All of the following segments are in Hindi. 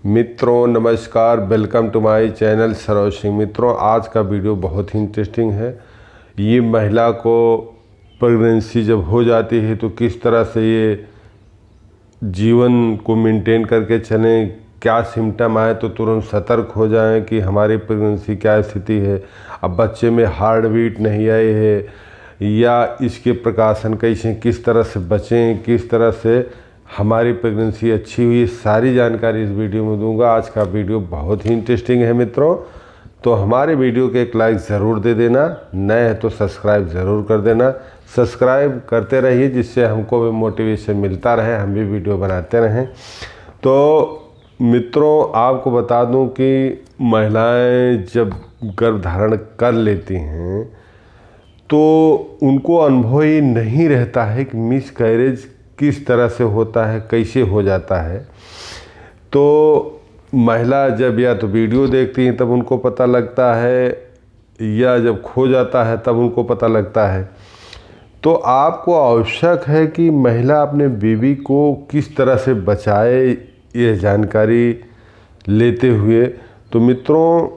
मित्रों नमस्कार, welcome to my channel Saroj Singh. मित्रों, आज का वीडियो बहुत ही इंटरेस्टिंग है। ये महिला को प्रेगनेंसी जब हो जाती है तो किस तरह से ये जीवन को मेंटेन करके चलें, क्या सिम्टम आए तो तुरंत सतर्क हो जाएं कि हमारी प्रेगनेंसी क्या स्थिति है। अब बच्चे में हार्ट बीट नहीं आई है या इसके प्रकाशन कैसे, किस तरह से बचें, किस तरह से हमारी प्रेगनेंसी अच्छी हुई, सारी जानकारी इस वीडियो में दूंगा। आज का वीडियो बहुत ही इंटरेस्टिंग है मित्रों, तो हमारे वीडियो के एक लाइक ज़रूर दे देना, नए हैं तो सब्सक्राइब ज़रूर कर देना। सब्सक्राइब करते रहिए जिससे हमको भी मोटिवेशन मिलता रहे, हम भी वीडियो बनाते रहें। तो मित्रों, आपको बता दूं कि महिलाएं जब गर्भधारण कर लेती हैं तो उनको अनुभव ही नहीं रहता है कि मिसकैरेज किस तरह से होता है, कैसे हो जाता है। तो महिला जब या तो वीडियो देखती हैं तब उनको पता लगता है, या जब खो जाता है तब उनको पता लगता है। तो आपको आवश्यक है कि महिला अपने बेबी को किस तरह से बचाए, यह जानकारी लेते हुए। तो मित्रों,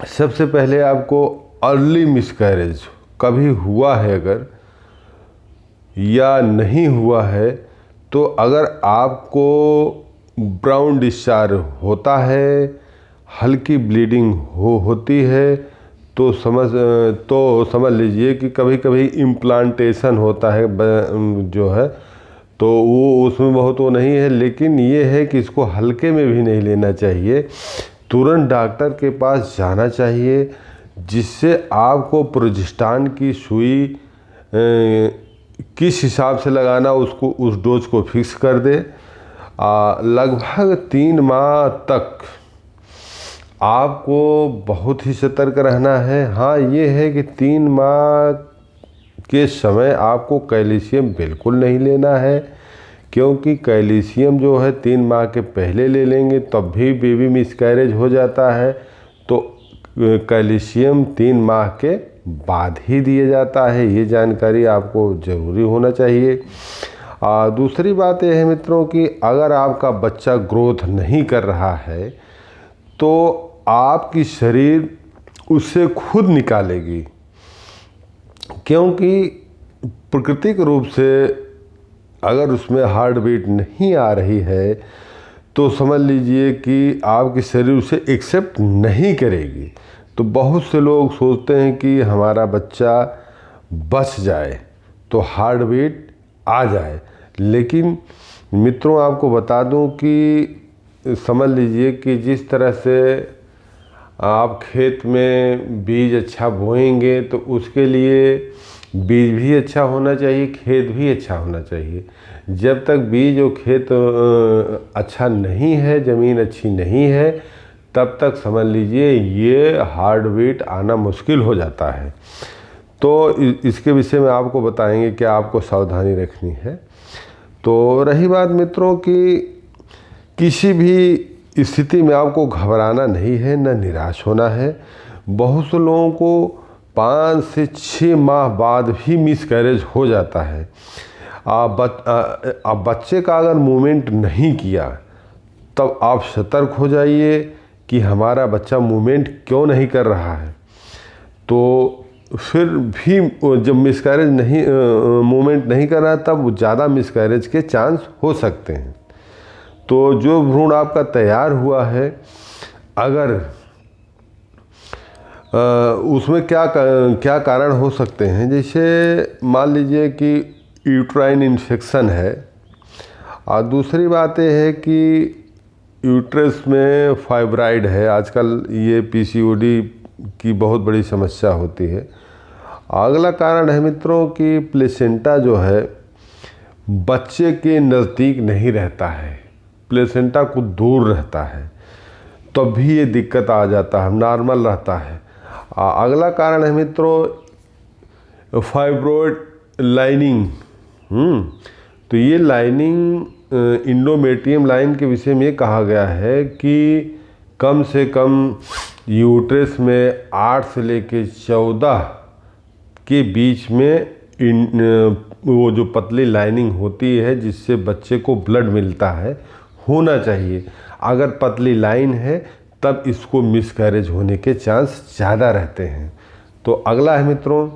सबसे पहले आपको अर्ली मिसकैरेज कभी हुआ है अगर या नहीं हुआ है, तो अगर आपको ब्राउन डिस्चार्ज होता है, हल्की ब्लीडिंग होती है, तो समझ लीजिए कि कभी कभी इम्प्लांटेशन होता है जो है, तो वो उसमें बहुत वो नहीं है। लेकिन ये है कि इसको हल्के में भी नहीं लेना चाहिए, तुरंत डॉक्टर के पास जाना चाहिए, जिससे आपको प्रोजेस्टेरॉन की सुई किस हिसाब से लगाना उसको, उस डोज को फिक्स कर दे। लगभग 3 माह तक आपको बहुत ही सतर्क रहना है। हाँ, ये है कि 3 माह के समय आपको कैल्शियम बिल्कुल नहीं लेना है, क्योंकि कैल्शियम जो है 3 माह के पहले ले लेंगे तब भी बेबी मिसकैरेज हो जाता है। तो कैल्शियम 3 माह के बाद ही दिया जाता है, ये जानकारी आपको ज़रूरी होना चाहिए। दूसरी बात यह है मित्रों कि अगर आपका बच्चा ग्रोथ नहीं कर रहा है तो आपकी शरीर उससे खुद निकालेगी, क्योंकि प्राकृतिक रूप से अगर उसमें हार्ट बीट नहीं आ रही है तो समझ लीजिए कि आपकी शरीर उसे एक्सेप्ट नहीं करेगी। तो बहुत से लोग सोचते हैं कि हमारा बच्चा बच जाए तो हार्ट बीट आ जाए, लेकिन मित्रों आपको बता दूं कि समझ लीजिए कि जिस तरह से आप खेत में बीज अच्छा बोएंगे तो उसके लिए बीज भी अच्छा होना चाहिए, खेत भी अच्छा होना चाहिए। जब तक बीज और खेत अच्छा नहीं है, ज़मीन अच्छी नहीं है, तब तक समझ लीजिए ये हार्ट बीट आना मुश्किल हो जाता है। तो इसके विषय में आपको बताएंगे कि आपको सावधानी रखनी है। तो रही बात मित्रों कि किसी भी स्थिति में आपको घबराना नहीं है, न निराश होना है। बहुत से लोगों को 5 से 6 माह बाद भी मिसकैरेज हो जाता है। आप बच्चे का अगर मूवमेंट नहीं किया तब आप सतर्क हो जाइए कि हमारा बच्चा मूवमेंट क्यों नहीं कर रहा है। तो फिर भी जब मिसकैरेज नहीं मूवमेंट नहीं कर रहा है तब ज़्यादा मिसकैरेज के चांस हो सकते हैं। तो जो भ्रूण आपका तैयार हुआ है, अगर उसमें क्या कारण हो सकते हैं, जैसे मान लीजिए कि यूट्राइन इन्फेक्शन है, और दूसरी बात यह है कि यूट्रस में फाइब्राइड है। आजकल ये पीसीओडी की बहुत बड़ी समस्या होती है। अगला कारण है मित्रों कि प्लेसेंटा जो है बच्चे के नज़दीक नहीं रहता है, प्लेसेंटा को दूर रहता है, तब भी ये दिक्कत आ जाता है, नॉर्मल रहता है। अगला कारण है मित्रों फाइब्रोइड लाइनिंग। तो ये लाइनिंग इंडोमेट्रियम लाइन के विषय में कहा गया है कि कम से कम यूट्रस में 8 से लेकर 14 के बीच में वो जो पतली लाइनिंग होती है जिससे बच्चे को ब्लड मिलता है, होना चाहिए। अगर पतली लाइन है तब इसको मिसकैरेज होने के चांस ज़्यादा रहते हैं। तो अगला है मित्रों,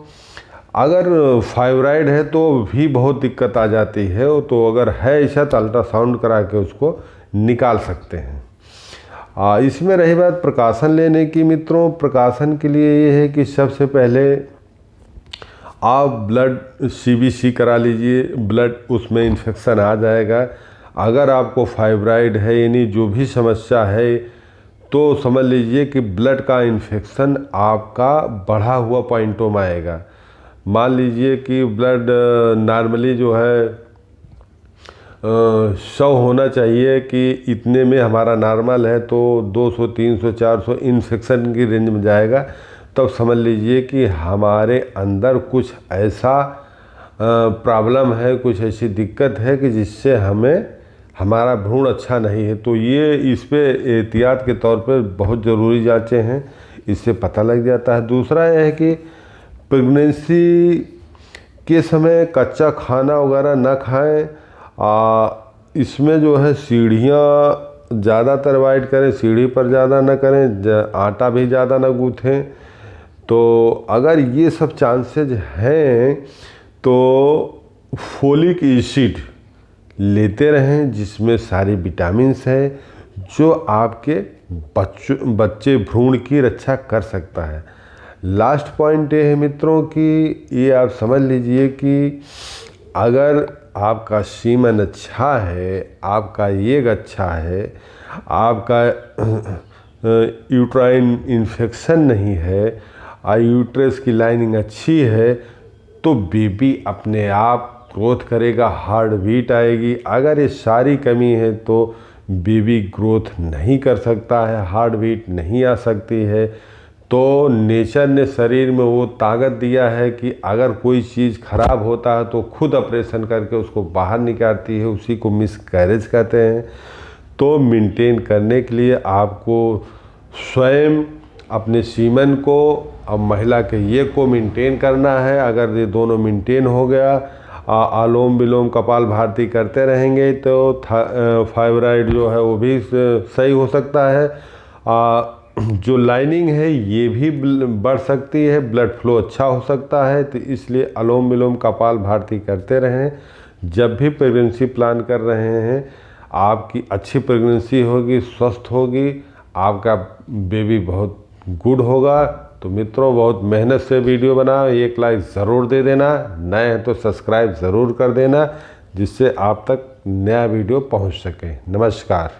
अगर फाइब्राइड है तो भी बहुत दिक्कत आ जाती है। तो अगर है ऐसा तो अल्ट्रासाउंड करा के उसको निकाल सकते हैं। इसमें रही बात प्रकाशन लेने की मित्रों, प्रकाशन के लिए ये है कि सबसे पहले आप ब्लड CBC करा लीजिए, ब्लड उसमें इन्फेक्शन आ जाएगा। अगर आपको फाइब्राइड है यानी जो भी समस्या है तो समझ लीजिए कि ब्लड का इन्फेक्शन आपका बढ़ा हुआ पॉइंटों में आएगा। मान लीजिए कि ब्लड नॉर्मली जो है 100 होना चाहिए कि इतने में हमारा नॉर्मल है, तो 200 300 400 इन्फेक्शन की रेंज में जाएगा। तब समझ लीजिए कि हमारे अंदर कुछ ऐसा प्रॉब्लम है, कुछ ऐसी दिक्कत है कि जिससे हमें हमारा भ्रूण अच्छा नहीं है। तो ये इस पे एहतियात के तौर पर बहुत ज़रूरी जांचें हैं, इससे पता लग जाता है। दूसरा यह है कि प्रेगनेंसी के समय कच्चा खाना वगैरह ना खाएं। इसमें जो है सीढ़ियाँ ज़्यादातर अवॉइड करें, सीढ़ी पर ज़्यादा ना करें, आटा भी ज़्यादा ना गूँथें। तो अगर ये सब चांसेज हैं तो फोलिक एसिड लेते रहें, जिसमें सारी विटामिन्स हैं जो आपके बच्चे भ्रूण की रक्षा कर सकता है। लास्ट पॉइंट ये है मित्रों कि ये आप समझ लीजिए कि अगर आपका सीमन अच्छा है, आपका एग अच्छा है, आपका यूट्राइन इन्फेक्शन नहीं है और यूट्रस की लाइनिंग अच्छी है तो बेबी अपने आप ग्रोथ करेगा, हार्ट बीट आएगी। अगर ये सारी कमी है तो बेबी ग्रोथ नहीं कर सकता है, हार्ट बीट नहीं आ सकती है। तो नेचर ने शरीर में वो ताकत दिया है कि अगर कोई चीज़ खराब होता है तो खुद ऑपरेशन करके उसको बाहर निकालती है, उसी को मिसकैरेज कहते हैं। तो मेंटेन करने के लिए आपको स्वयं अपने सीमन को और महिला के ये को मेंटेन करना है। अगर ये दोनों मेंटेन हो गया, आलोम विलोम कपाल भारती करते रहेंगे तो फाइब्राइड जो है वो भी सही हो सकता है। जो लाइनिंग है ये भी बढ़ सकती है, ब्लड फ्लो अच्छा हो सकता है। तो इसलिए अनुलोम विलोम कपाल भारती करते रहें। जब भी प्रेगनेंसी प्लान कर रहे हैं आपकी अच्छी प्रेगनेंसी होगी, स्वस्थ होगी, आपका बेबी बहुत गुड होगा। तो मित्रों बहुत मेहनत से वीडियो बना, एक लाइक ज़रूर दे देना, नए हैं तो सब्सक्राइब ज़रूर कर देना, जिससे आप तक नया वीडियो पहुंच सके। नमस्कार।